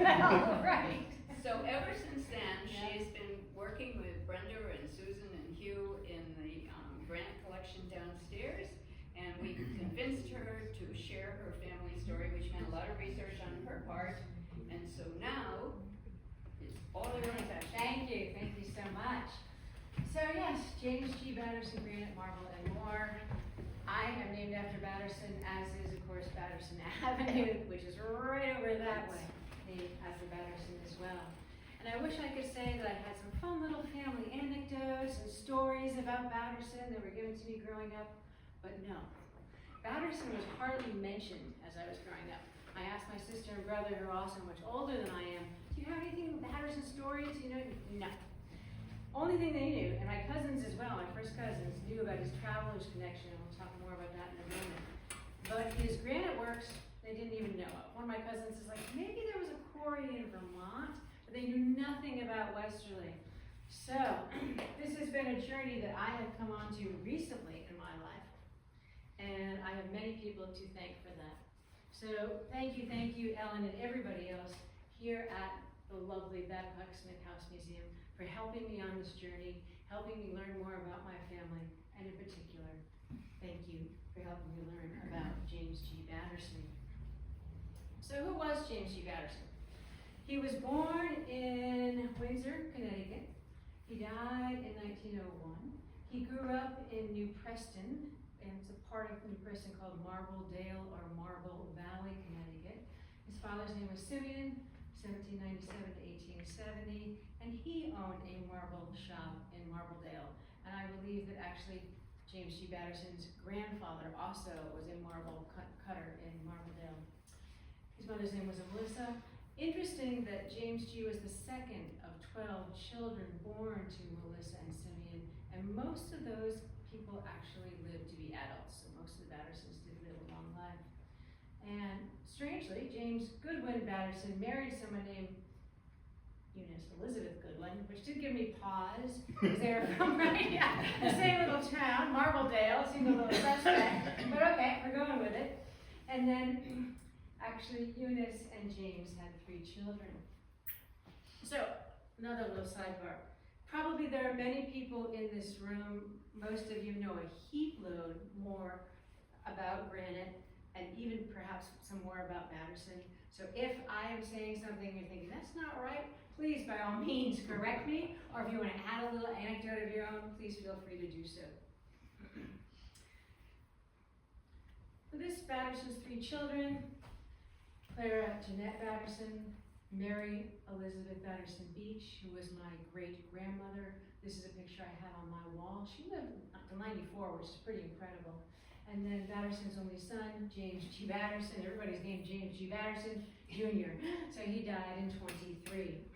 Well, right. So ever since then, she's been working with Brenda and Susan and Hugh in the Granite collection downstairs, and we convinced her to share her family story, which meant a lot of research on her part. And so now, it's all yours, Ashley. Thank you so much. So yes, James G. Batterson, Granite, Marble, and more. I am named after Batterson, as is, of course, Batterson Avenue, which is right over that way, named after Batterson as well. And I wish I could say that I had some fun little family anecdotes and stories about Batterson that were given to me growing up, but no. Batterson was hardly mentioned as I was growing up. I asked my sister and brother, who are also much older than I am, do you have anything with Batterson stories? You know, no. Only thing they knew, and my cousins as well, my first cousins, knew about his traveler's connection, and we'll talk more about that in a moment. But his granite works, they didn't even know of. One of my cousins is like, maybe there was a quarry in Vermont, but they knew nothing about Westerly. So, this has been a journey that I have come on to recently in my life, and I have many people to thank for that. So, thank you, Ellen, and everybody else here at the lovely Babcock-Smith House Museum for helping me on this journey, helping me learn more about my family, and in particular, thank you for helping me learn about James G. Batterson. So who was James G. Batterson? He was born in Windsor, Connecticut. He died in 1901. He grew up in New Preston, and it's a part of New Preston called Marble Dale or Marble Valley, Connecticut. His father's name was Simeon, 1797 to 1870, and he owned a marble shop in Marbledale. And I believe that actually James G. Batterson's grandfather also was a marble cutter in Marbledale. His mother's name was Melissa. Interesting that James G. was the second of 12 children born to Melissa and Simeon, and most of those people actually lived to be adults, so most of the Battersons did live a long life. And strangely, James Goodwin Batterson married someone named Eunice Elizabeth Goodwin, which did give me pause, because they were from the same little town, Marbledale, seemed a little suspect, but okay, we're going with it. And then, actually, Eunice and James had 3 children. So, another little sidebar. Probably there are many people in this room, most of you know a heap load more about Granite, and even perhaps some more about Batterson. So if I am saying something you're thinking, that's not right, please by all means correct me, or if you want to add a little anecdote of your own, please feel free to do so. For this Batterson's 3 children, Clara Jeanette Batterson, Mary Elizabeth Batterson Beach, who was my great-grandmother. This is a picture I have on my wall. She lived up to 94, which is pretty incredible. And then Batterson's only son, James G. Batterson. Everybody's named James G. Batterson Jr. So he died in 23.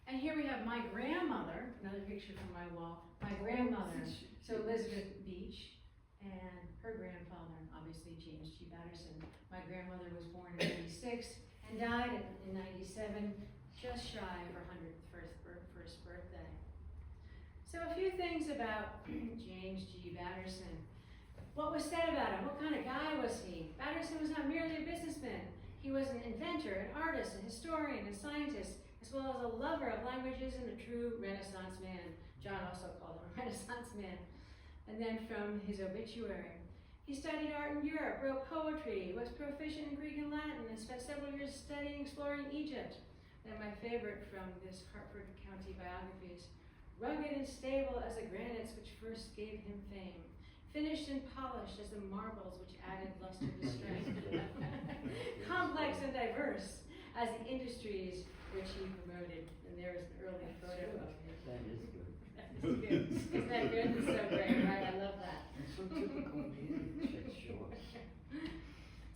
And here we have my grandmother, another picture from my wall. My grandmother, so Elizabeth Beach, and her grandfather, obviously James G. Batterson. My grandmother was born in 96 and died in 97, just shy of her 101st birthday. So a few things about James G. Batterson. What was said about him? What kind of guy was he? Batterson was not merely a businessman. He was an inventor, an artist, a historian, a scientist, as well as a lover of languages and a true Renaissance man. John also called him a Renaissance man. And then from his obituary, he studied art in Europe, wrote poetry, was proficient in Greek and Latin, and spent several years studying, exploring Egypt. Then my favorite from this Hartford County biographies, rugged and stable as the granites which first gave him fame, finished and polished as the marbles which added luster to strength, complex and diverse as the industries which he promoted. And there is an early photo of him. That is good. That is good. Isn't that good? It's so great, right? I love that. It's so typical me. It's short.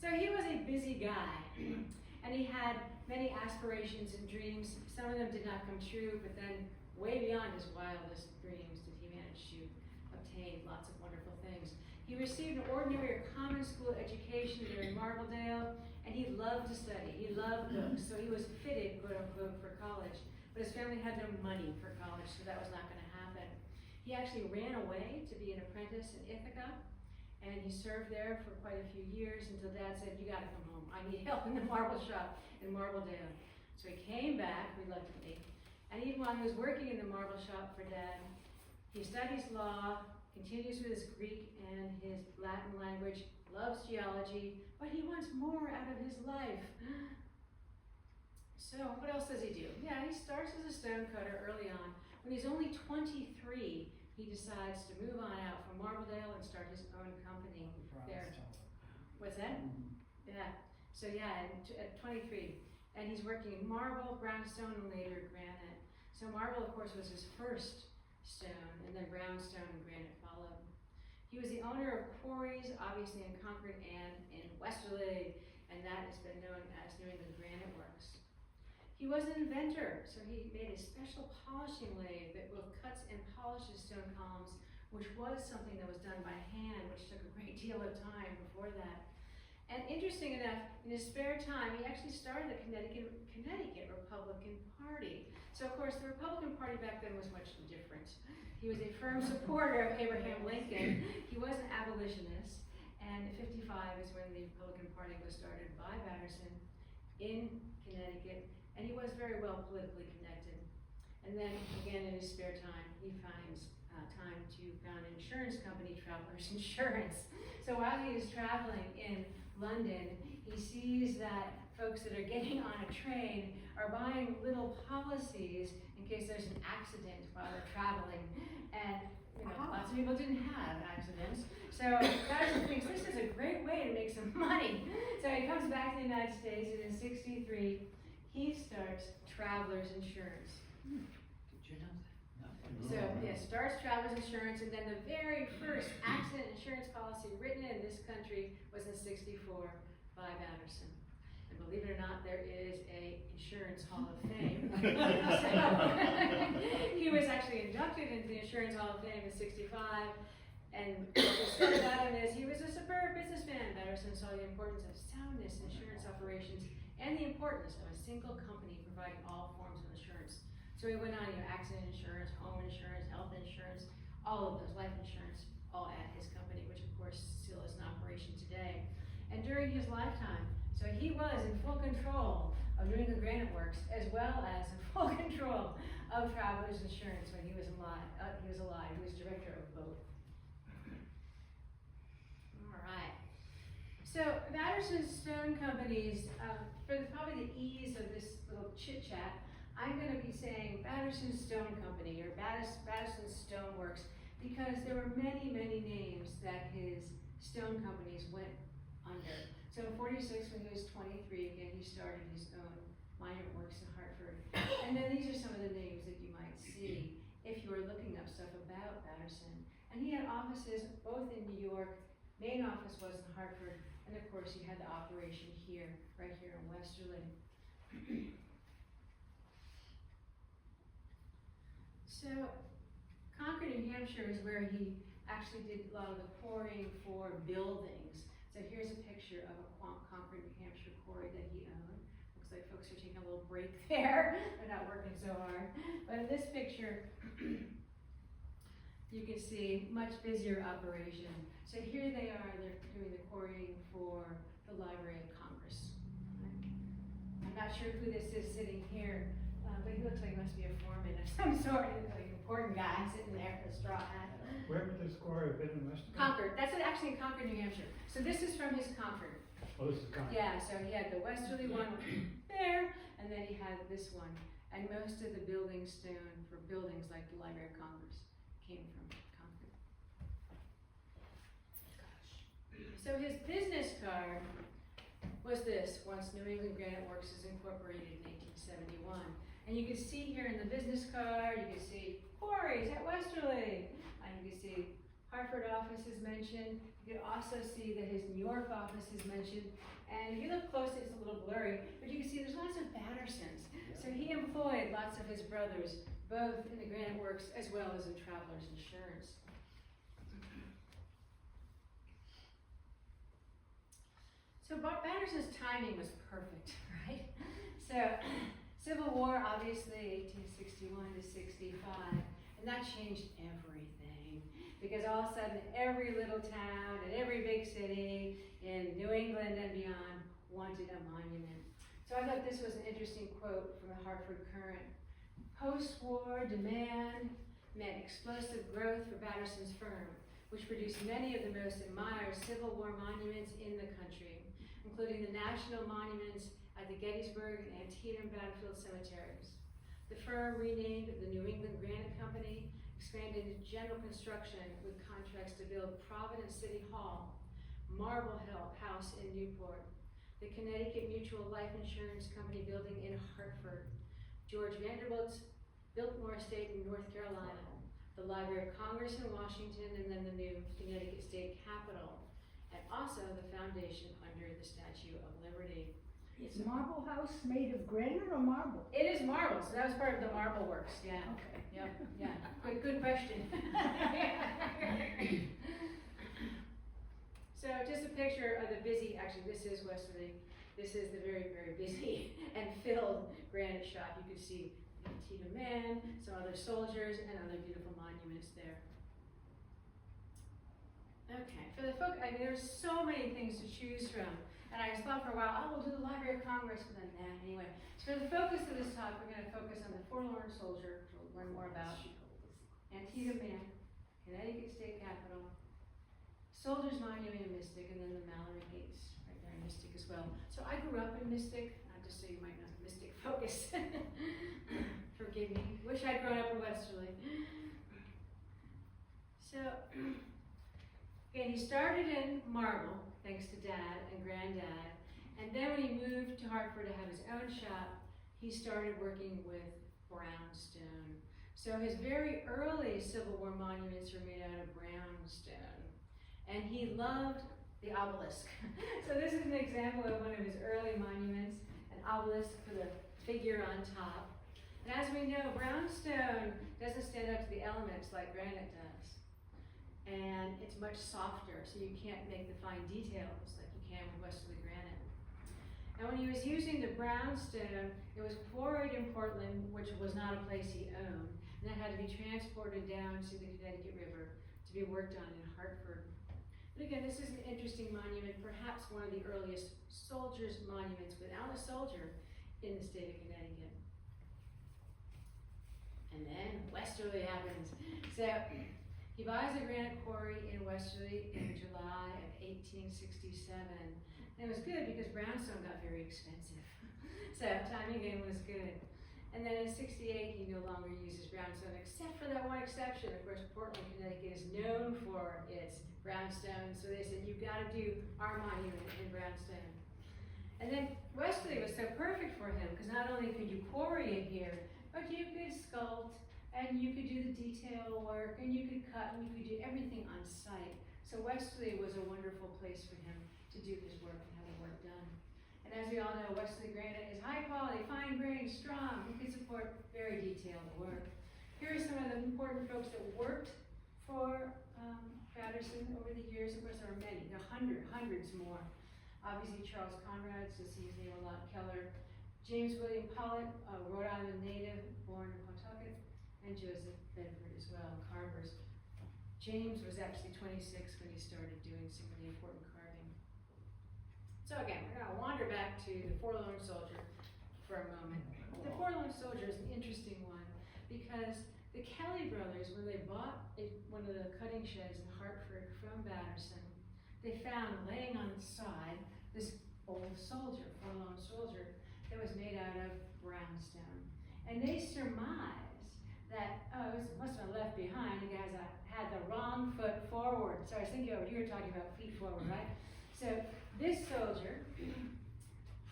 So he was a busy guy, and he had many aspirations and dreams. Some of them did not come true, but then way beyond his wildest dreams did he manage to obtain lots of wonderful things. He received an ordinary or common school education there in Marbledale, and he loved to study. He loved books, so he was fitted, quote unquote, for college. But his family had no money for college, so that was not going to happen. He actually ran away to be an apprentice in Ithaca, and he served there for quite a few years until Dad said, you got to come home. I need help in the marble shop in Marbledale. So he came back reluctantly, and even while he was working in the marble shop for Dad, he studies law, continues with his Greek and his Latin language, loves geology, but he wants more out of his life. So what else does he do? Yeah, he starts as a stonecutter early on. When he's only 23, he decides to move on out from Marbledale and start his own company there. What's that? Yeah. So yeah, at 23. And he's working in marble, brownstone, and later granite. So marble, of course, was his first stone, and then brownstone and granite followed. He was the owner of quarries, obviously in Concord and in Westerly, and that has been known as New England Granite Works. He was an inventor, so he made a special polishing lathe that both cuts and polishes stone columns, which was something that was done by hand, which took a great deal of time before that. And interesting enough, in his spare time, he actually started the Connecticut Republican Party. So of course, the Republican Party back then was much different. He was a firm supporter of Abraham Lincoln. He was an abolitionist, and 55 is when the Republican Party was started by Batterson in Connecticut, and he was very well politically connected. And then again, in his spare time, he finds time to found an insurance company, Travelers Insurance. So while he is traveling in London, he sees that folks that are getting on a train are buying little policies in case there's an accident while they're traveling. And lots of people didn't have accidents. So Batterson thinks this is a great way to make some money. So he comes back to the United States, and in '63, he starts Travelers Insurance. Did you know that? So, yeah, starts Travelers Insurance, and then the very first accident insurance policy written in this country was in '64 by Batterson. And believe it or not, there is a Insurance Hall of Fame. So, he was actually inducted into the Insurance Hall of Fame in '65, and what we started out on is he was a superb businessman. Batterson saw the importance of soundness in insurance operations and the importance of a single company providing all forms of insurance. So he went on, accident insurance, home insurance, health insurance, all of those, life insurance, all at his company, which of course still is in operation today. And during his lifetime, so he was in full control of New England Granite Works, as well as in full control of Travelers Insurance when he was alive. He was director of both. All right. So Batterson's stone companies, for probably the ease of this little chit chat, I'm going to be saying Batterson Stone Company or Batterson Stone Works because there were many, many names that his stone companies went under. So in '46, when he was 23, again, he started his own minor works in Hartford. And then these are some of the names that you might see if you were looking up stuff about Batterson. And he had offices both in New York, main office was in Hartford, and of course he had the operation here, right here in Westerly. So, Concord, New Hampshire is where he actually did a lot of the quarrying for buildings. So here's a picture of a Concord, New Hampshire quarry that he owned. Looks like folks are taking a little break there. They're not working so hard. But in this picture, you can see much busier operation. So here they are, they're doing the quarrying for the Library of Congress. I'm not sure who this is sitting here. But he looks like he must be a foreman of some sort, like an important guy sitting there with a straw hat. Where would this quarry have been in Westerly? Concord. That's actually in Concord, New Hampshire. So this is from his Concord. Oh, this is Concord. Yeah, so he had the Westerly one there, and then he had this one. And most of the building stone for buildings like the Library of Congress came from Concord. So his business card was this, once New England Granite Works is incorporated in 1871. And you can see here in the business card, you can see quarries at Westerly. And you can see Hartford office is mentioned. You can also see that his New York office is mentioned. And if you look closely, it's a little blurry, but you can see there's lots of Battersons. So he employed lots of his brothers, both in the Granite Works as well as in Travelers Insurance. So Batterson's timing was perfect, right? So Civil War, obviously, 1861 to 65, and that changed everything. Because all of a sudden, every little town and every big city in New England and beyond wanted a monument. So I thought this was an interesting quote from the Hartford Courant. Post-war demand meant explosive growth for Batterson's firm, which produced many of the most admired Civil War monuments in the country, including the national monuments at the Gettysburg and Antietam battlefield cemeteries. The firm renamed the New England Granite Company, expanded into general construction with contracts to build Providence City Hall, Marble House in Newport, the Connecticut Mutual Life Insurance Company building in Hartford, George Vanderbilt's Biltmore Estate in North Carolina, the Library of Congress in Washington, and then the new Connecticut State Capitol, and also the foundation under the Statue of Liberty. Is Marble House made of granite or marble? It is marble, so that was part of the marble works, yeah. Okay. Yep, yeah, good question. So just a picture of the busy, actually this is Westerly, this is the very, very busy and filled Granite shop. You can see the Antietam Man, some other soldiers, and other beautiful monuments there. Okay, for the folk, I mean, there's so many things to choose from. And I just thought for a while, oh, we'll do the Library of Congress, but then nah, anyway. So for the focus of this talk, we're gonna focus on the Forlorn Soldier, which we'll learn more about. Antietam Man, Connecticut State Capitol, Soldiers Monument in Mystic, and then the Mallory Gates, right there in Mystic as well. So I grew up in Mystic, just so you might know, Mystic focus. Forgive me, wish I'd grown up in Westerly. So, again, he started in marble, thanks to Dad and Granddad, and then when he moved to Hartford to have his own shop, he started working with brownstone. So his very early Civil War monuments were made out of brownstone, and he loved the obelisk. So this is an example of one of his early monuments, an obelisk with a figure on top. And as we know, brownstone doesn't stand up to the elements like granite does. And it's much softer, so you can't make the fine details like you can with Westerly granite. And when he was using the brownstone, it was quarried in Portland, which was not a place he owned, and that had to be transported down to the Connecticut River to be worked on in Hartford. But again, this is an interesting monument, perhaps one of the earliest soldiers' monuments without a soldier in the state of Connecticut. And then Westerly happens. So he buys a granite quarry in Westerly in July of 1867. And it was good because brownstone got very expensive. So timing again was good. And then in 68, he no longer uses brownstone, except for that one exception. Of course, Portland, Connecticut is known for its brownstone. So they said, you've got to do our monument in brownstone. And then Westerly was so perfect for him because not only could you quarry it here, but you could sculpt, and you could do the detail work, and you could cut, and you could do everything on site. So Westerly was a wonderful place for him to do his work and have the work done. And as we all know, Westerly granite is high quality, fine grained, strong. It can support very detailed work. Here are some of the important folks that worked for Batterson over the years. Of course, there are many. There are hundreds more. Obviously, Charles Conrad, so see his name a lot, Keller. James William Pollitt, a Rhode Island native, born in Pawtucket, and Joseph Bedford as well, carvers. James was actually 26 when he started doing some really important carving. So again, we're gonna wander back to the Forlorn Soldier for a moment. The Forlorn Soldier is an interesting one because the Kelly brothers, when they bought one of the cutting sheds in Hartford from Batterson, they found laying on its side this old soldier, Forlorn Soldier, that was made out of brownstone. And they surmised that, it must have been left behind. You guys had the wrong foot forward. So I was thinking about what you were talking about, feet forward, right? So this soldier,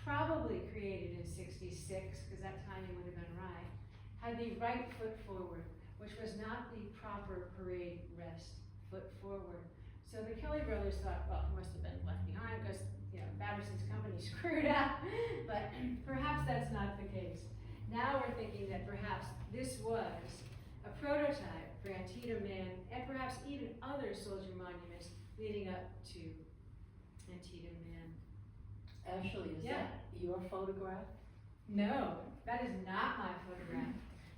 probably created in 66, because that timing would have been right, had the right foot forward, which was not the proper parade rest foot forward. So the Kelly brothers thought, well, it must have been left behind because Batterson's company screwed up, but perhaps that's not the case. Now we're thinking that perhaps this was a prototype for Antietam Man and perhaps even other soldier monuments leading up to Antietam Man. Ashley, is that your photograph? No, that is not my photograph.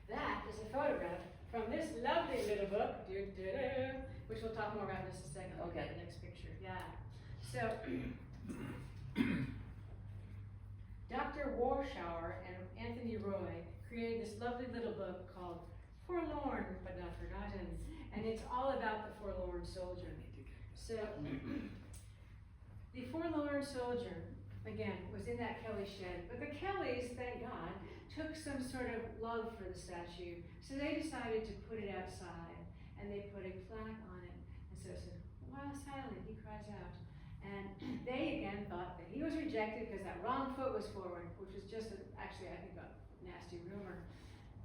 That is a photograph from this lovely little book, which we'll talk more about in just a second. Okay. The next picture, yeah. So, created this lovely little book called Forlorn but Not Forgotten, and it's all about the forlorn soldier. So, the forlorn soldier, again, was in that Kelly shed, but the Kellys, thank God, took some sort of love for the statue, so they decided to put it outside, and they put a plaque on it, and so it said, "While silent, he cries out." And they again thought that he was rejected because that wrong foot was forward, which was just actually, I think, a nasty rumor.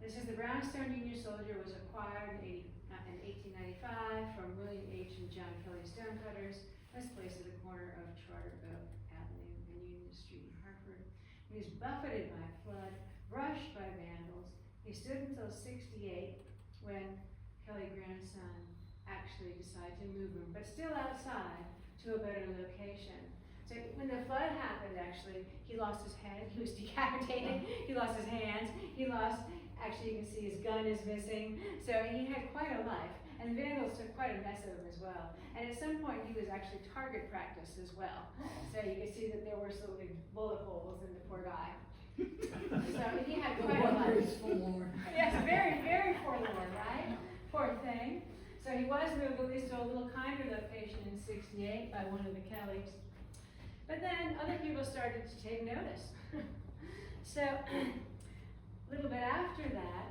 It says the brownstone Union soldier was acquired in 1895 from William H. and John Kelly stonecutters. This place at the corner of Charterville Avenue and Union Street in Hartford. He was buffeted by a flood, brushed by vandals. He stood until 68 when Kelly grandson actually decided to move him, but still outside to a better location. So when the flood happened, actually, he lost his head, he was decapitated, he lost his hands, he lost, actually you can see his gun is missing. So he had quite a life, and vandals took quite a mess of him as well. And at some point he was actually target practice as well. So you can see that there were some big bullet holes in the poor guy. So he had quite a life. Yes, very, very forlorn, right? Poor thing. So he was moved at least to a little kinder location in 68 by one of the Kellys. But then other people started to take notice. So a little bit after that,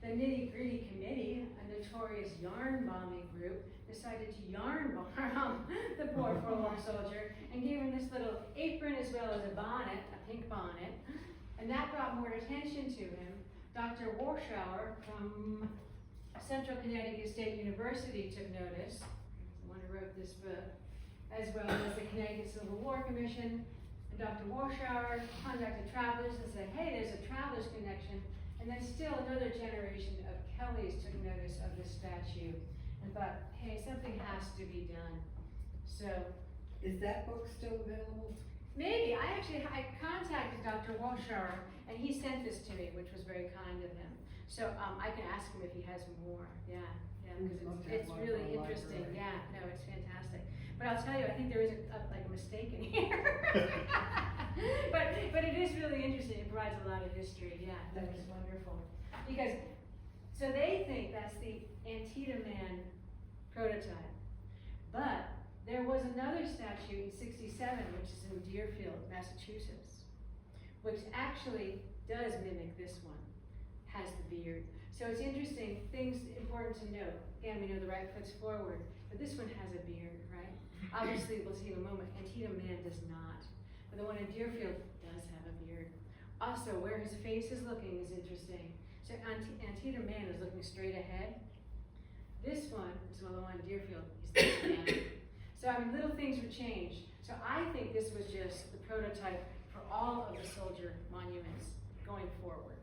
the Nitty Gritty Committee, a notorious yarn bombing group, decided to yarn bomb the poor forlorn soldier and gave him this little apron as well as a bonnet, a pink bonnet. And that brought more attention to him. Dr. Warschauer from Central Connecticut State University took notice, the one who wrote this book, as well as the Connecticut Civil War Commission. And Dr. Warschauer contacted travelers and said, hey, there's a traveler's connection. And then still another generation of Kellys took notice of this statue and thought, hey, something has to be done. So, Is that book still available? maybe, I contacted Dr. Warschauer and he sent this to me, which was very kind of him. So I can ask him if he has more, yeah, because it's really interesting, yeah, no, it's fantastic. But I'll tell you, I think there is like a mistake in here. but it is really interesting, it provides a lot of history, yeah, that was wonderful. Because, so they think that's the Antietam Man prototype, but there was another statue in 67, which is in Deerfield, Massachusetts, which actually does mimic this one, has the beard. So it's interesting, things important to note. Again, we know the right foot's forward, but this one has a beard, right? Obviously, we'll see in a moment, Antietam Man does not. But the one in Deerfield does have a beard. Also, where his face is looking is interesting. So Antietam Man is looking straight ahead. This one is the one in Deerfield, he's looking down. So little things were changed. So I think this was just the prototype for all of the soldier monuments going forward.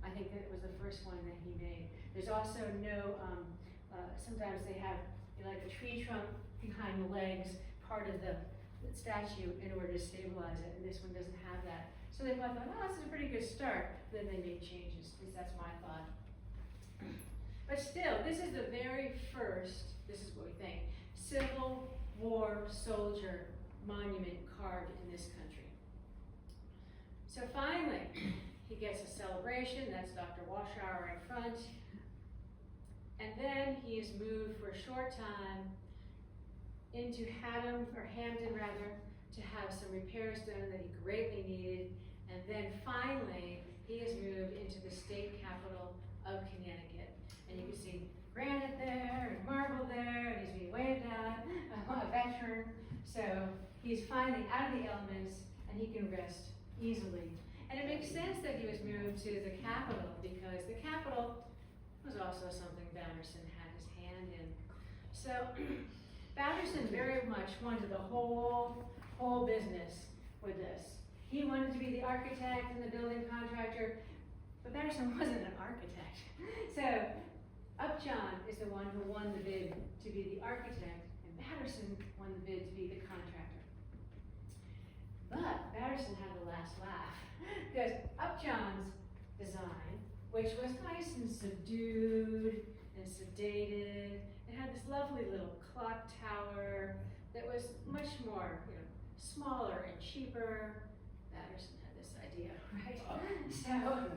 I think that it was the first one that he made. There's also no, sometimes they have like a tree trunk behind the legs, part of the statue in order to stabilize it, and this one doesn't have that. So they thought, oh, this is a pretty good start. Then they made changes, at least that's my thought. But still, this is the very first, this is what we think, Civil War soldier monument carved in this country. So finally, he gets a celebration, that's Dr. Warschauer in front. And then he is moved for a short time into Hampton, to have some repairs done that he greatly needed. And then finally, he is moved into the state capital of Connecticut. And you can see granite there, and marble there, and he's being waved at, a veteran. So he's finally out of the elements, and he can rest easily. And it makes sense that he was moved to the capital, because the capital was also something Batterson had his hand in. So Batterson very much wanted the whole business with this. He wanted to be the architect and the building contractor, but Batterson wasn't an architect. So Upjohn is the one who won the bid to be the architect, and Batterson won the bid to be the contractor. But Batterson had the last laugh, because Upjohn's design, which was nice and subdued and sedated, it had this lovely little clock tower that was much more, smaller and cheaper. Batterson had this idea, right? So,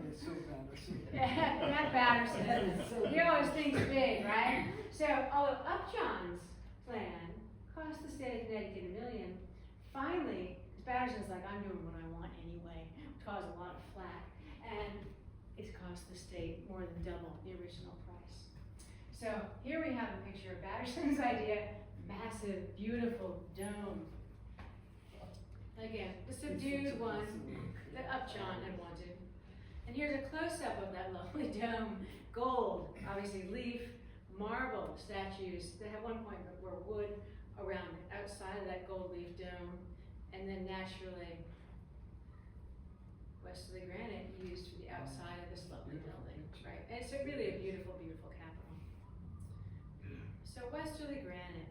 It's so Batterson. not Batterson. He always thinks big, right? So, although Upjohn's plan cost the state of Connecticut $1 million, finally, Batterson's like, I'm doing what I want anyway, caused a lot of flack, and it's cost the state more than double the original price. So here we have a picture of Batterson's idea, massive, beautiful dome. Again, the subdued one that Upjohn had wanted. And here's a close-up of that lovely dome, gold, obviously leaf, marble statues that at one point were wood around it, outside of that gold leaf dome, and then naturally Westerly granite used for the outside of this lovely building, right? And it's really a beautiful, beautiful capital. So Westerly granite.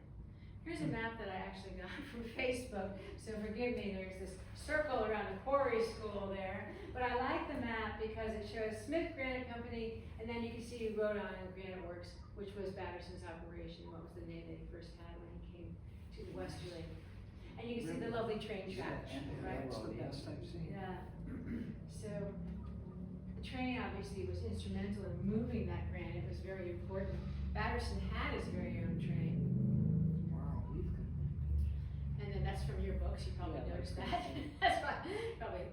Here's a map that I actually got from Facebook, so forgive me, there's this circle around the quarry school there. But I like the map because it shows Smith Granite Company, and then you can see Rhode Island Granite Works, which was Batterson's operation, what was the name that he first had when he came to the Westerly. And you can see the lovely train tracks, right? That's the best I've seen. Yeah. So the train obviously was instrumental in moving that granite. It was very important. Batterson had his very own train. Wow, he's good. And then that's from your books, you probably noticed that. That's why, probably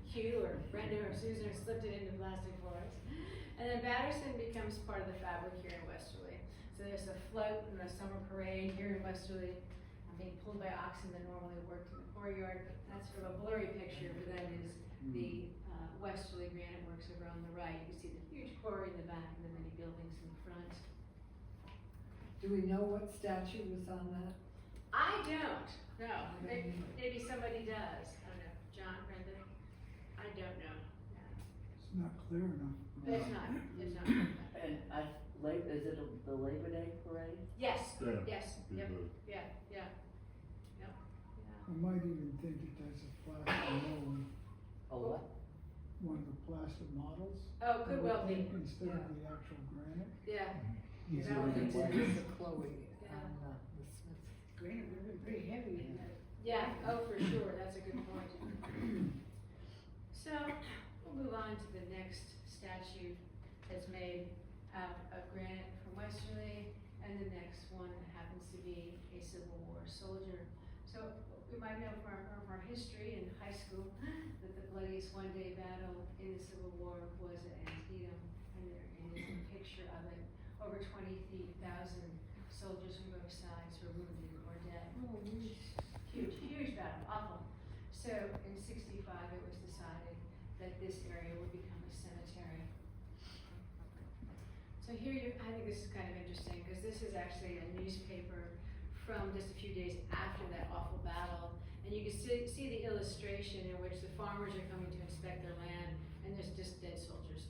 Hugh or Brenda or Susan slipped it into plastic for us. And then Batterson becomes part of the fabric here in Westerly. So there's a float in the summer parade here in Westerly. I'm being pulled by oxen that normally worked in the quarry yard. That's sort of a blurry picture, but that is the Westerly Granite Works over on the right. You can see the huge quarry in the back and the many buildings in the front. Do we know what statue was on that? I don't know. Maybe somebody does. I don't know. John, Brenda? I don't know. It's not clear enough. It's not. It's not. And is it the Labor Day parade? Yes. Yeah. Yes. Yep. Yeah. Yeah. Yep. I might even think that that's a plaster mold, Oh, what? one of the plaster models. Oh, could well be. Instead of the actual granite. Yeah. Easier That would to make work sense. with. The Chloe Yeah. on the Smith. Granite would have been pretty heavy in that. Yeah. Oh, for sure. That's a good point. So we'll move on to the next statue that's made out of granite from Westerly, and the next one happens to be a Civil War soldier. So we might know from our history in high school that the bloodiest one-day battle in the Civil War was at Antietam, and there is a picture of it. Over 20,000 soldiers from both sides were wounded or dead. Huge, huge battle, awful. So in '65, it was decided that this area would become a cemetery. So here, I think this is kind of interesting, because this is actually a newspaper from just a few days after that awful battle. And you can see the illustration in which the farmers are coming to inspect their land, and there's just dead soldiers,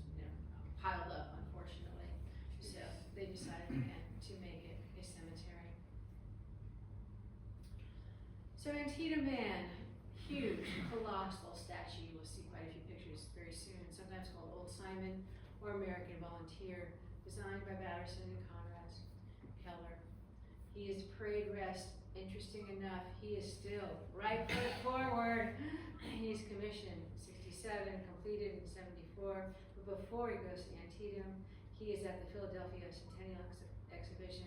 piled up, unfortunately. So they decided again to make it a cemetery. So Antietam Man, huge, colossal statue. You will see quite a few pictures very soon, sometimes called Old Simon or American Volunteer, designed by Batterson and Conrad Keller. He is parade rest. Interesting enough, he is still right foot forward. He's commissioned 67, completed in 74. But before he goes to Antietam, he is at the Philadelphia Centennial Exhibition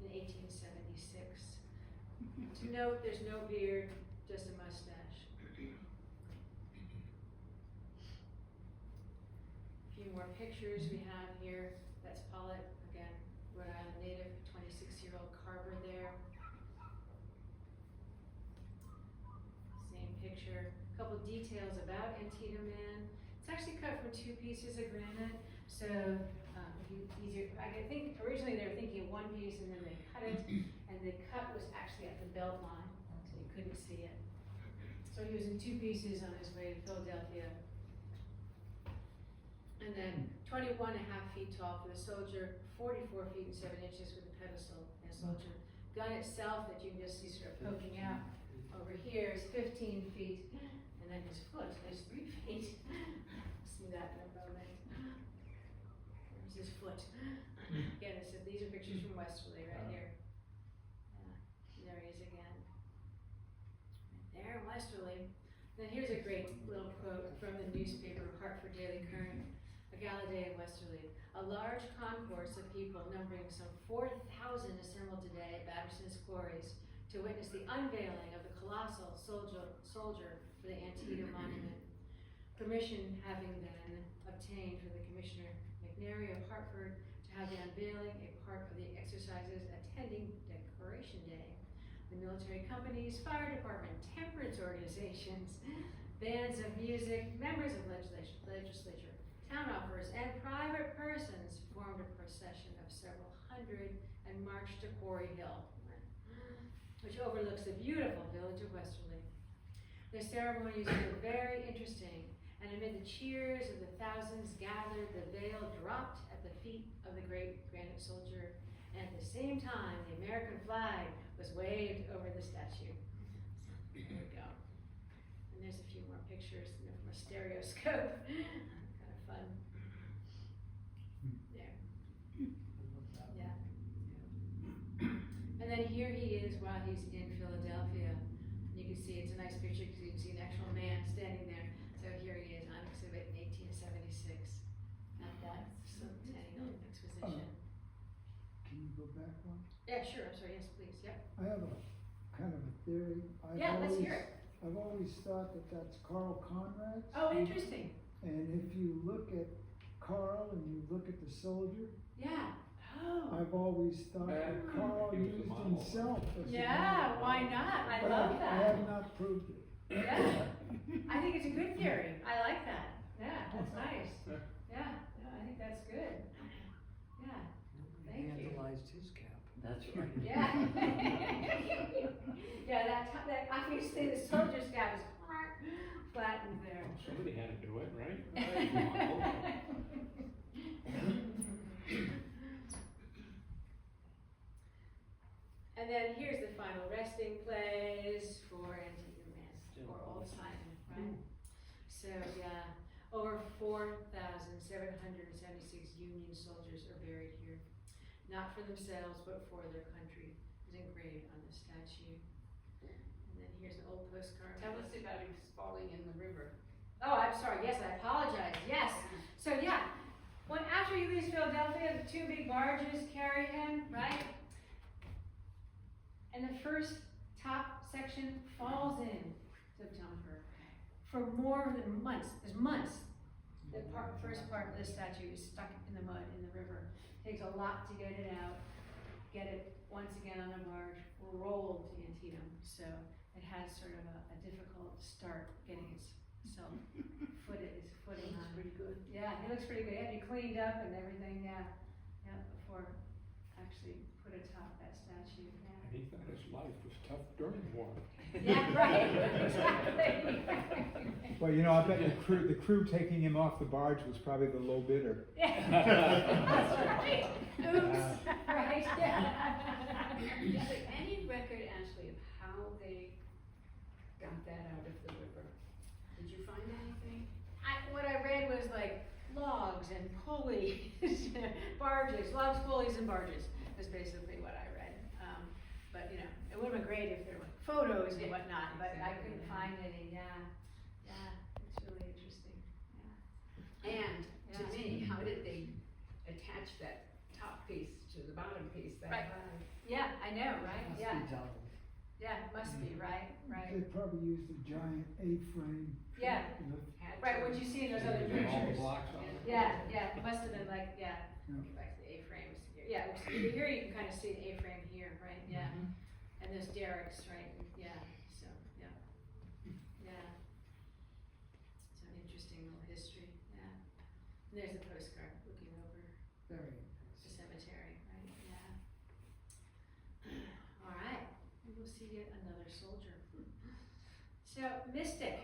in 1876. To note, there's no beard, just a mustache. A few more pictures we have here. That's Pollitt, again, Rhode Island native, 26-year-old carver there. Same picture. A couple details about Antietam Man. It's actually cut from 2 pieces of granite, so easier. I think originally they were thinking of 1 piece and then they cut it, and the cut was actually at the belt line, so you couldn't see it. So he was in 2 pieces on his way to Philadelphia. And then 21.5 feet tall for the soldier, 44 feet and 7 inches with the pedestal and a soldier. Gun itself that you can just see sort of poking out over here is 15 feet, and then his foot is 3 feet. See that in a moment. There's his foot. Again, these are pictures from Westerly right here. Yeah, there he is again. Right there in Westerly. Then here's a great little quote from the newspaper Hartford Daily Current. A gala day in Westerly. A large concourse of people numbering some 4,000 assembled today at Batterson's quarries to witness the unveiling of the colossal soldier for the Antietam Monument. Permission having been obtained from the Commissioner McNary of Hartford to have the unveiling a part of the exercises attending Decoration Day. The military companies, fire department, temperance organizations, bands of music, members of legislature, town offers, and private persons formed a procession of several hundred and marched to Quarry Hill, which overlooks the beautiful village of Westerly. The ceremonies were very interesting, and amid the cheers of the thousands gathered, the veil dropped at the feet of the great Granite soldier, and at the same time, the American flag was waved over the statue. There we go. And there's a few more pictures from a stereoscope. Kind of fun. There. Yeah. And then here he is while he's in Philadelphia. You can see it's a nice picture because you can see an actual man standing there. So here he is on exhibit in 1876 at that Centennial Exposition. Can you go back one? Yeah, sure. I'm sorry. Yes, please. Yep. I have a kind of a theory. Let's hear it. I've always thought that that's Carl Conrad's. Oh, interesting. And if you look at Carl and you look at the soldier, Yeah. Oh. I've always thought that Carl He was the used model. himself as a Yeah, model. why not? I But love I that. have not proved it. Yeah. I think it's a good theory. I like that. Yeah, that's nice. Yeah, no, I think that's good. Yeah, Nobody Thank you. vandalized his cap. That's right. yeah. Yeah, that obviously the soldier's cap is flattened there. Somebody had to do it, right? And then here's the final resting place for Antietam or Old Simon, right? So yeah, over 4,776 Union soldiers are buried here, not for themselves but for their country. Is engraved on the statue. And then here's an old postcard. Tell us about his falling in the river. Oh, I'm sorry. Yes, I apologize. Yes. So yeah, after he leaves Philadelphia, the two big barges carry him, right? And the first top section falls in to Potomac for more than months. There's months. The first part of the statue is stuck in the mud in the river. Takes a lot to get it out, get it once again on a barge, rolled to Antietam. So it has sort of a difficult start getting itself footing on. Pretty good. Yeah, he looks pretty good. He had to be cleaned up and everything, yeah, before actually put atop that statue, yeah. He thought his life was tough during the war. Yeah, right, exactly. Well, you know, I bet the crew taking him off the barge was probably the low bidder. Yeah, that's right. Oops, right, yeah. Is there any record, Ashley, of how they got that out of the river? Did you find anything? What I read was like logs and pulleys, barges, logs, pulleys, and barges is basically what I read. But you know, it would have been great if there were photos and whatnot, but I couldn't find any, yeah, it's really interesting, yeah. And to Yeah. me, how did they attach that top piece to the bottom piece that Right. high? Yeah, I know, right, Must yeah, be double. yeah, it must be, right, They probably used a giant A-frame. yeah, Had right, to. what you see in those other All the pictures. blocks on it. Yeah, it must have been like, yeah, Yeah. get back to the A-frames, yeah, here you can kind of see the A-frame here, right, yeah, and those derricks, right, yeah, so, yeah. So an interesting little history, yeah. And there's the postcard looking over Very the impressive. cemetery, right, yeah. All right, we will see yet another soldier. So Mystic,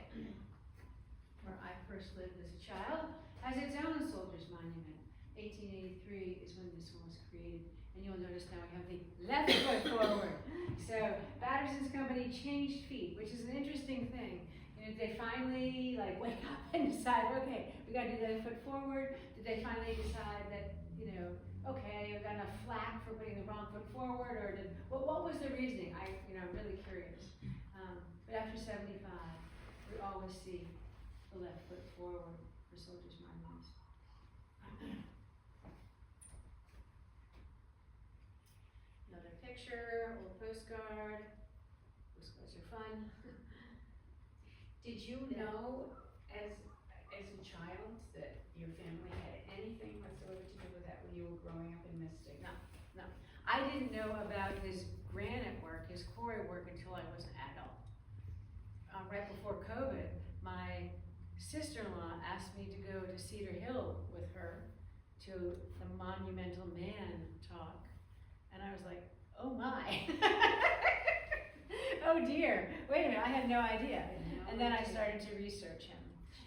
where I first lived as a child, has its own soldiers monument. 1883 is when this one was created, and you'll notice now we have the left foot forward. So Batterson's company changed feet, which is an interesting thing. You know, did they finally like wake up and decide, okay, we gotta do the left foot forward? Did they finally decide that, you know, okay, I got enough flack for putting the wrong foot forward, or what was the reasoning? I'm really curious. But after 75, we always see the left foot forward for soldiers' monuments. Another picture, old postcard. Postcards are fun. Did you know as a child that your family had anything whatsoever to do with that when you were growing up in Mystic? No. I didn't know about his granite work, his quarry work, until I was an adult. Right before COVID, my sister-in-law asked me to go to Cedar Hill with her to the Monumental Man talk. And I was like, oh my. Oh dear, wait a minute, I had no idea. And then I started to research him.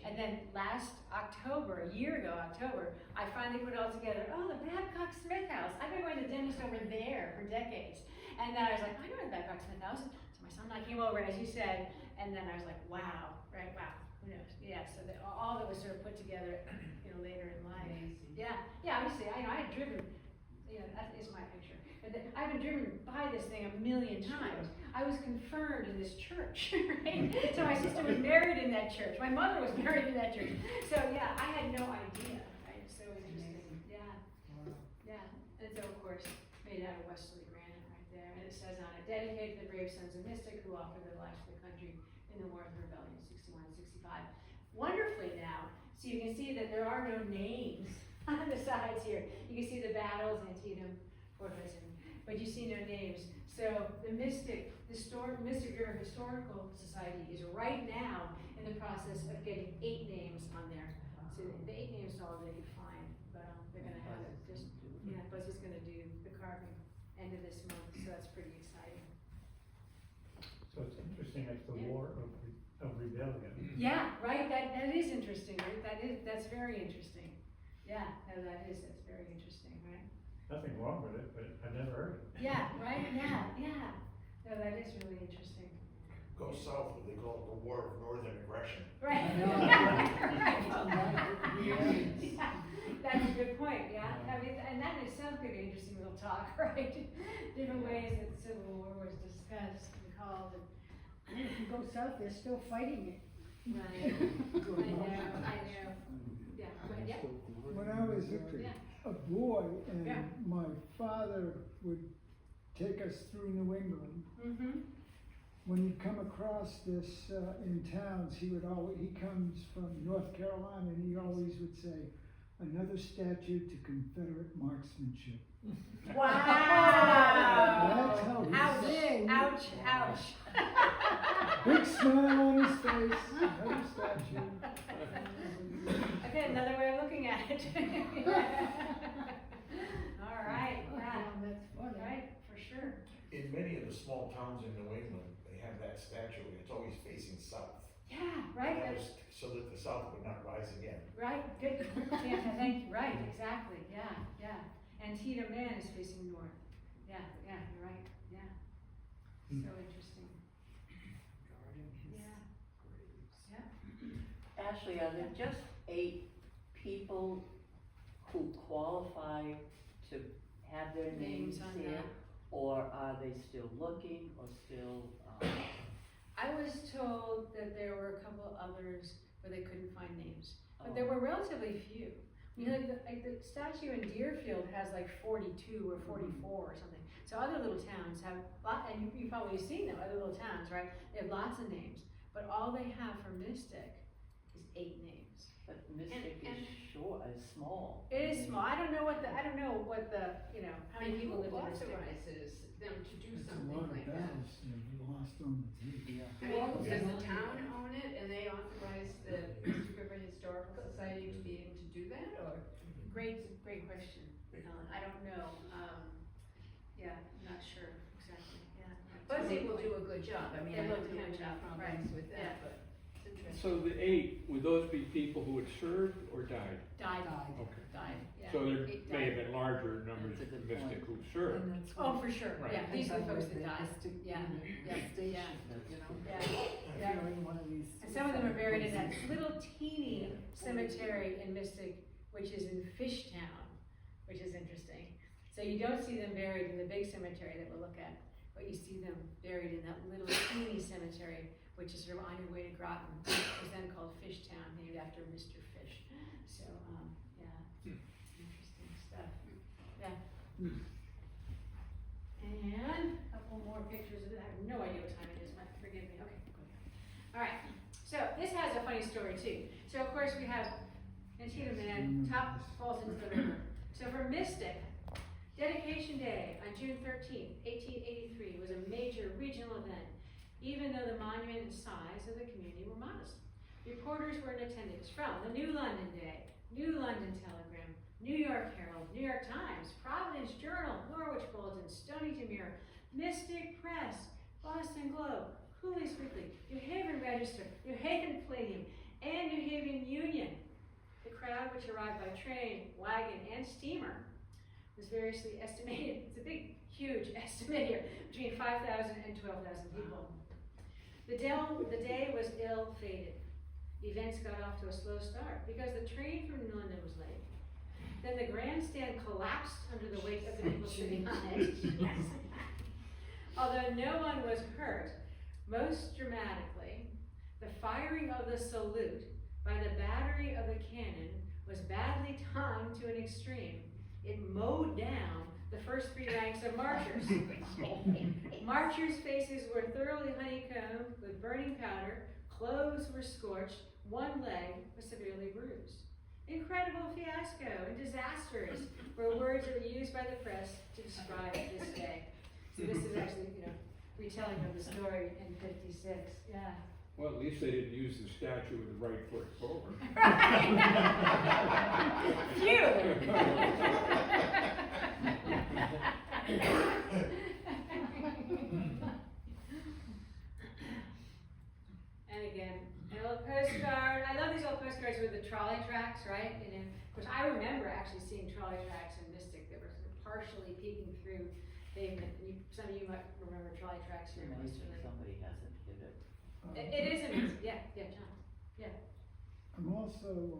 And then last October, a year ago, October, I finally put it all together. Oh, the Babcock-Smith house. I've been going to the dentist over there for decades. And then I was like, I know the Babcock-Smith house. So my son and I came over, as you said, and then I was like, wow, right, wow, who knows? Yeah, so all that was sort of put together, later in life. Amazing. Yeah, obviously, I had driven, that is my picture. But I've been driven by this thing a million times. I was confirmed in this church, right? So my sister was married in that church. My mother was married in that church. So yeah, I had no idea, right? So interesting. Yeah. Yeah. And so of course, made out of Westerly granite right there. And it says on it, dedicated to the brave sons of Mystic who offered their lives for the country in the War of the Rebellion, 61-65. Wonderfully now, so you can see that there are no names on the sides here. You can see the battles, Antietam, Fort Hudson, but you see no names. So the Mystic River Historical Society is right now in the process of getting 8 names on there. So the 8 names is all they could find, but they're gonna have it just, Buzz is gonna do the carving end of this month, so that's pretty exciting. So it's interesting, it's the war of rebellion. Yeah, right, that is interesting, right? That's very interesting. Yeah, no, that's very interesting, right? Nothing wrong with it, but I've never heard of it. Yeah, right, yeah. No, that is really interesting. Go south, what they call it the War of Northern Aggression. Right. Yeah. Yeah, that's a good point, yeah. I mean, and that in itself could be an interesting little talk, right? Different ways that the Civil War was discussed and called. And if you go south, they're still fighting it. Right. I know. Yeah, but yeah. When I was a boy and Yeah. my father would take us through New England, Mm-hmm. when he'd come across this in towns, he comes from North Carolina and he always would say, another statue to Confederate marksmanship. Wow! That's how he Ouch, said it. ouch. Big smile on his face, another statue. Okay, another way of looking at it. All right, yeah, That's funny. right, for sure. In many of the small towns in New England, they have that statue, and it's always facing south. Yeah, right, And that was so that the south would not rise again. right, good, yeah, thank you, right, exactly, yeah. Antietam Man is facing north. Yeah, you're right, yeah. So interesting. Yeah. Ashley, are there just 8 people who qualify to have their names Names on here? that. Or are they still looking, or still, I was told that there were a couple others where they couldn't find names, but there were relatively few. You know, like the statue in Deerfield has like 42 or 44 or something. So other little towns have and you've probably seen them, other little towns, right? They have lots of names, but all they have for Mystic is 8 names. but Mystic is short, is small. It is small. I don't know what the, how many people live in Mystic. authorizes them to do It's a something lot of like that? battles you lost on the tape. Yeah. Does the town own it and they authorize the Mystic River Historical Society to be able to do that, or? Great question, Ellen. I don't know. Yeah, I'm not sure exactly. Yeah. Buzzy will do a good job, I mean, They I will don't do a have good any job, right. problems with Yeah. that, but it's interesting. So the 8, would those be people who had served or died? Died. Okay. Died. Yeah. So there It may have died. been larger numbers That's a of good Mystic point. who served. And that's Oh, what- for sure. Right. Yeah. These are the folks that They died. have to, Yeah. station, That's- you know? Yeah. If Yeah. you're in one of these. And some of them are buried in that little teeny cemetery in Mystic, which is in Fishtown, which is interesting. So you don't see them buried in the big cemetery that we'll look at, but you see them buried in that little teeny cemetery, which is sort of on your way to Groton. It was then called Fishtown, named after Mr. Fish. So, yeah, interesting stuff. Yeah. And a couple more pictures of it. I have no idea what time it is, forgive me. Okay, good. All right, so this has a funny story too. So of course we have Antietam Man, top falls into the river. So for Mystic, Dedication Day on June 13th, 1883 was a major regional event, even though the monument and size of the community were modest. Reporters were in attendance from the New London Day, New London Telegram, New York Herald, New York Times, Providence Journal, Norwich Bulletin, Stonington Mirror, Mystic Press, Boston Globe, Cooley's Weekly, New Haven Register, New Haven Palladium, and New Haven Union. The crowd, which arrived by train, wagon, and steamer, was variously estimated, it's a big, huge estimate here, between 5,000 and 12,000 people. The day was ill-fated. Events got off to a slow start because the train from New London was late. Then the grandstand collapsed under the weight of the people sitting on it. Yes. Although no one was hurt, most dramatically, the firing of the salute by the battery of the cannon was badly timed to an extreme. It mowed down the first three ranks of marchers. Marchers' faces were thoroughly honeycombed with burning powder, clothes were scorched, one leg was severely bruised. Incredible fiasco and disasters were words that were used by the press to describe this day. So this is actually, retelling of the story in 56, yeah. Well, at least they didn't use the statue with the right foot forward. Phew! And again, an old postcard. I love these old postcards with the trolley tracks, right? And then, of course, I remember actually seeing trolley tracks in Mystic that were sort of partially peeking through pavement. Some of you might remember trolley tracks here in Westerly. Somebody hasn't hit it. It is amazing. Yeah, John. Yeah. I'm also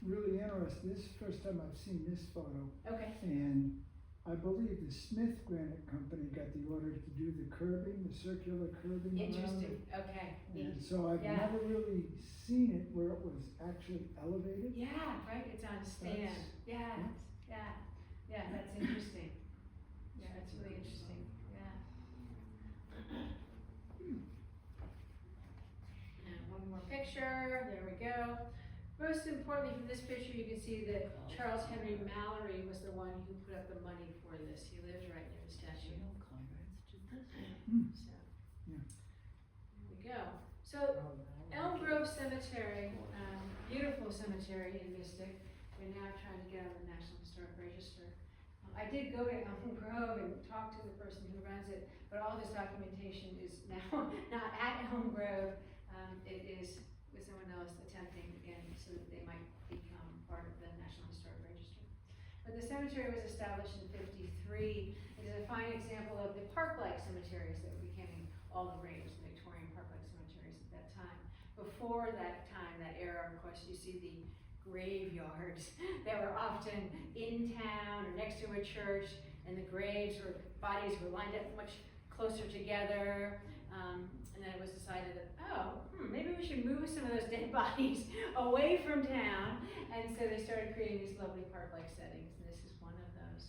really interested, this is the first time I've seen this photo, Okay. and I believe the Smith Granite Company got the order to do the curbing, the circular curbing around Interesting. it. Okay. And Neat. so I've Yeah. never really seen it where it was actually elevated. Yeah, right. It's on a stand. Yeah. That's interesting. Yeah, that's really interesting. Yeah. And one more picture. There we go. Most importantly, from this picture, you can see that Charles Henry Mallory was the one who put up the money for this. He lived right near the statue. So, Yeah. there we go. So, Elm Grove Cemetery, beautiful cemetery in Mystic. We're now trying to get on the National Historic Register. I did go to Elm Grove and talk to the person who runs it, but all this documentation is now not at Elm Grove. It is with someone else attempting again so that they might become part of the National Historic Register. But the cemetery was established in 53. It is a fine example of the park-like cemeteries that were becoming all the rage, the Victorian park-like cemeteries at that time. Before that time, that era, of course, you see the graveyards that were often in town or next to a church, and the graves or bodies were lined up much closer together. And then it was decided that, maybe we should move some of those dead bodies away from town. And so they started creating these lovely park-like settings, and this is one of those.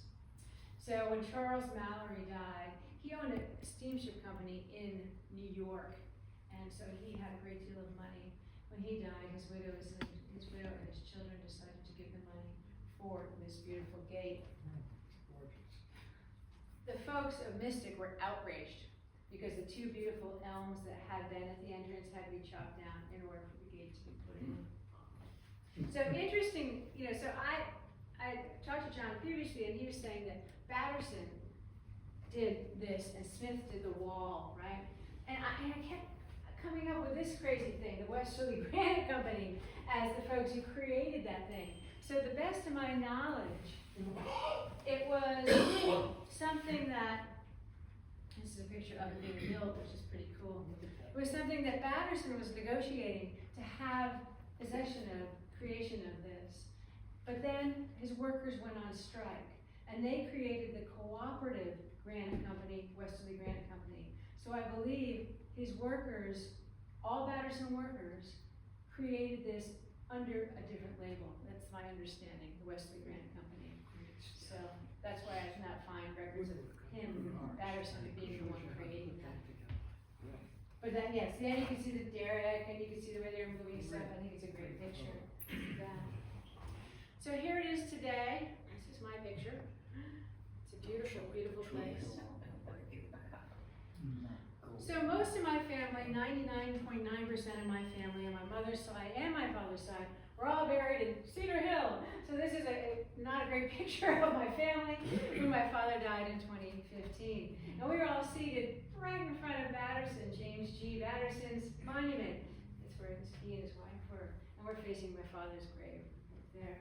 So when Charles Mallory died, he owned a steamship company in New York, and so he had a great deal of money. When he died, his widow and his children decided to give the money for this beautiful gate. The folks of Mystic were outraged because the two beautiful elms that had been at the entrance had to be chopped down in order for the gate to be put in. So interesting, so I talked to John previously, and he was saying that Batterson did this and Smith did the wall, right? And I kept coming up with this crazy thing, the Westerly Granite Company, as the folks who created that thing. So the best of my knowledge, it was something that, this is a picture of it being built, which is pretty cool. It was something that Batterson was negotiating to have possession of, creation of this. But then his workers went on strike, and they created the cooperative granite company, Westerly Granite Company. So I believe his workers all Batterson workers created this under a different label. That's my understanding, the Westerly Granite Company. So that's why I cannot find records of him, Batterson, being the one creating that. But then, yes, then you can see the derrick, and you can see the way they're moving stuff. I think it's a great picture. So here it is today. This is my picture. It's a beautiful, beautiful place. So most of my family, 99.9% of my family on my mother's side and my father's side, we're all buried in Cedar Hill. So this is not a great picture of my family, when my father died in 2015. And we were all seated right in front of Batterson, James G. Batterson's monument. That's where he and his wife were. And we're facing my father's grave right there.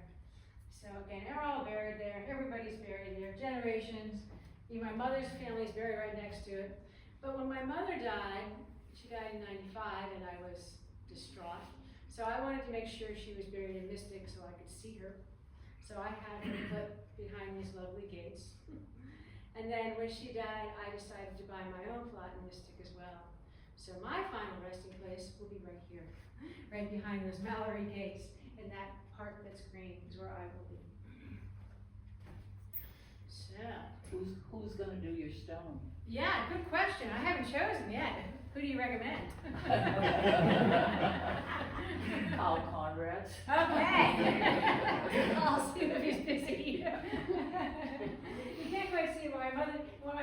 So again, they're all buried there. Everybody's buried there, generations. Even my mother's family's buried right next to it. But when my mother died, she died in 95, and I was distraught. So I wanted to make sure she was buried in Mystic so I could see her. So I had her put behind these lovely gates. And then when she died, I decided to buy my own plot in Mystic as well. So my final resting place will be right here, right behind those Mallory gates, and that part that's green is where I will be. So. Who's gonna do your stone? Yeah, good question. I haven't chosen yet. Who do you recommend? Paul Conrad's. Okay. I'll see if he's busy. You can't quite see when my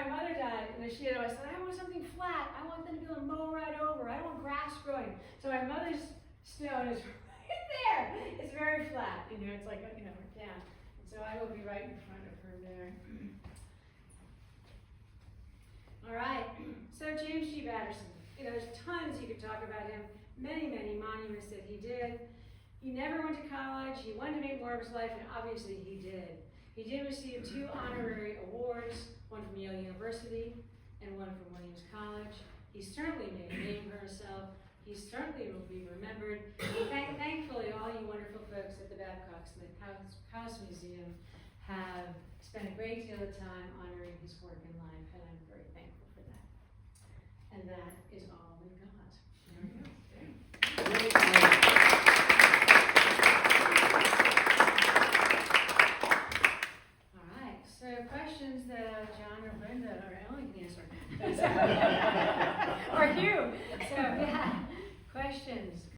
mother died, and she had always said, I want something flat. I want them to be able to mow right over. I don't want grass growing. So my mother's stone is right there. It's very flat. It's like, down. And so I will be right in front of her there. All right, so James G. Batterson, there's tons you could talk about him, many, many monuments that he did. He never went to college, he wanted to make more of his life, and obviously he did. He did receive 2 honorary awards, one from Yale University and one from Williams College. He certainly made a name for himself. He certainly will be remembered. Thankfully, all you wonderful folks at the Babcock-Smith House Museum have spent a great deal of time honoring his work in life, and I'm very thankful for that. And that is all we've got.